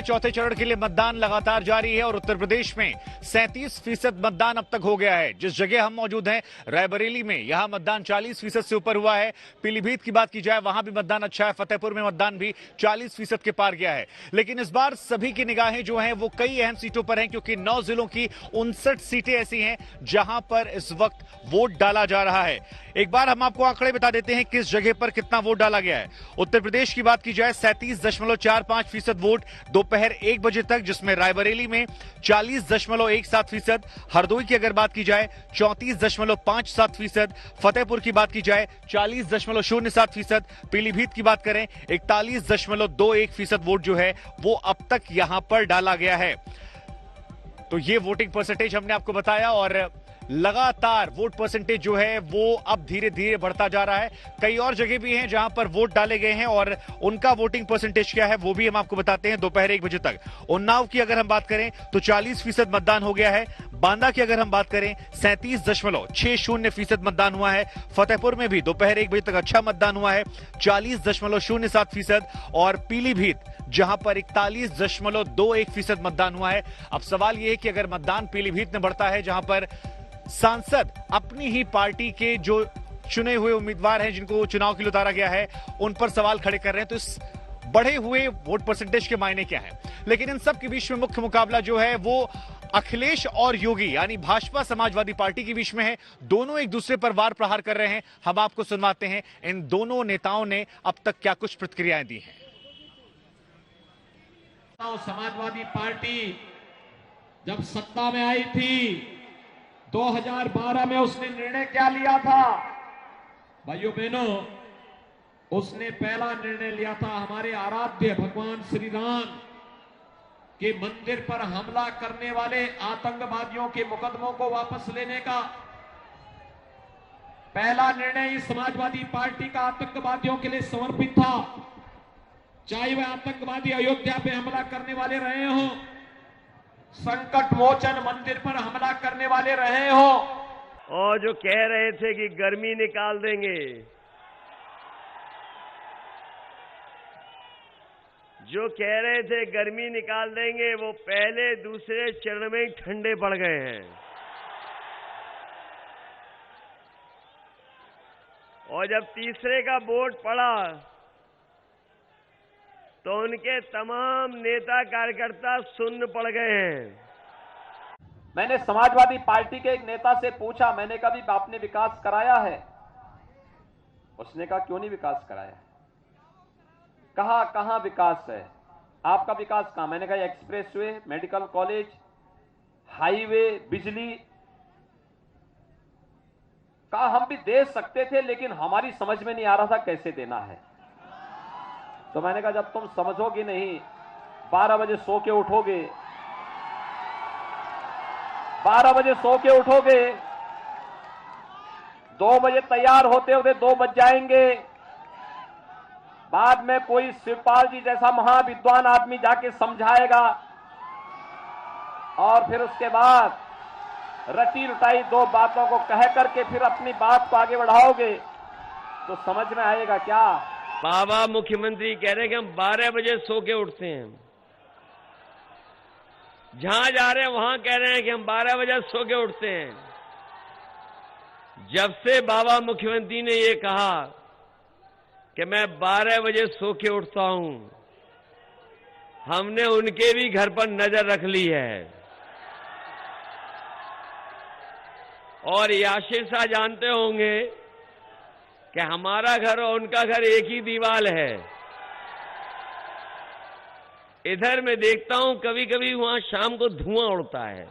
चौथे चरण के लिए मतदान लगातार जारी है और उत्तर प्रदेश में 37% मतदान अब तक हो गया है। जिस जगह हम मौजूद हैं रायबरेली में, यहां मतदान 40% से ऊपर हुआ है। पीलीभीत की बात की जाए वहां भी मतदान अच्छा है। फतेहपुर में मतदान भी 40% के पार गया है। लेकिन इस बार सभी की निगाहें जो हैं वो कई अहम सीटों पर हैं, क्योंकि 9 जिलों की 59 सीटें ऐसी हैं जहां पर इस वक्त वोट डाला जा रहा है। एक बार हम आपको आंकड़े बता देते हैं किस जगह पर कितना वोट डाला गया है। उत्तर प्रदेश की बात की जाए 37.45% वोट दोपहर 1 बजे तक, जिसमें रायबरेली में 40.17%, हरदोई की अगर बात की जाए 34.57%, फतेहपुर की बात की जाए 40.07%, पीलीभीत की बात करें 41.21% वोट जो है वो अब तक यहां पर डाला गया है। तो ये वोटिंग परसेंटेज हमने आपको बताया और लगातार वोट परसेंटेज जो है वो अब धीरे धीरे बढ़ता जा रहा है। कई और जगह भी हैं जहां पर वोट डाले गए हैं और उनका वोटिंग परसेंटेज क्या है वो भी हम आपको बताते हैं दोपहर 1 बजे तक। उन्नाव की अगर हम बात करें तो 40% मतदान हो गया है। बांदा की अगर हम बात करें 37.60% मतदान हुआ है। फतेहपुर में भी दोपहर 1 बजे तक अच्छा मतदान हुआ है, 40.07%, और पीलीभीत जहां पर 41.21% मतदान हुआ है। अब सवाल यह है कि अगर मतदान पीलीभीत में बढ़ता है, जहां पर सांसद अपनी ही पार्टी के जो चुने हुए उम्मीदवार हैं जिनको चुनाव के लिए उतारा गया है उन पर सवाल खड़े कर रहे हैं, तो इस बढ़े हुए वोट परसेंटेज के मायने क्या है। लेकिन इन सब के बीच में मुख्य मुकाबला जो है वो अखिलेश और योगी यानी भाजपा समाजवादी पार्टी के बीच में है। दोनों एक दूसरे पर वार प्रहार कर रहे हैं। हम आपको सुनवाते हैं इन दोनों नेताओं ने अब तक क्या कुछ प्रतिक्रियाएं दी हैं। समाजवादी पार्टी जब सत्ता में आई थी 2012 में उसने निर्णय क्या लिया था भाइयों बहनों? उसने पहला निर्णय लिया था हमारे आराध्य भगवान श्री राम के मंदिर पर हमला करने वाले आतंकवादियों के मुकदमों को वापस लेने का। पहला निर्णय इस समाजवादी पार्टी का आतंकवादियों के लिए समर्पित था, चाहे वह आतंकवादी अयोध्या पे हमला करने वाले रहे हों, संकट मोचन मंदिर पर हमला करने वाले रहे हो, और जो कह रहे थे कि गर्मी निकाल देंगे, जो कह रहे थे गर्मी निकाल देंगे, वो पहले दूसरे चरण में ही ठंडे पड़ गए हैं। और जब तीसरे का वोट पड़ा तो उनके तमाम नेता कार्यकर्ता सुन्न पड़ गए हैं। मैंने समाजवादी पार्टी के एक नेता से पूछा, मैंने कहा भी आपने विकास कराया है? उसने कहा क्यों नहीं विकास कराया? कहा कहां विकास है? आपका विकास कहां? मैंने कहा एक्सप्रेसवे, मेडिकल कॉलेज, हाईवे, बिजली। कहा हम भी दे सकते थे लेकिन हमारी समझ में नहीं आ रहा था कैसे देना है। तो मैंने कहा जब तुम समझोगे नहीं, 12 बजे सो के उठोगे, 12 बजे सो के उठोगे, 2 बजे तैयार होते होते 2 बज जाएंगे। बाद में कोई शिवपाल जी जैसा महाविद्वान आदमी जाके समझाएगा और फिर उसके बाद रटी रुटाई 2 बातों को कह करके फिर अपनी बात को आगे बढ़ाओगे तो समझ में आएगा क्या? बाबा मुख्यमंत्री कह रहे हैं कि हम 12 बजे सो के उठते हैं। जहां जा रहे हैं वहां कह रहे हैं कि हम 12 बजे सो के उठते हैं। जब से बाबा मुख्यमंत्री ने ये कहा कि मैं 12 बजे सो के उठता हूं, हमने उनके भी घर पर नजर रख ली है। और याशिर शाह जानते होंगे कि हमारा घर और उनका घर एक ही दीवार है। इधर मैं देखता हूं कभी कभी वहां शाम को धुआं उड़ता है।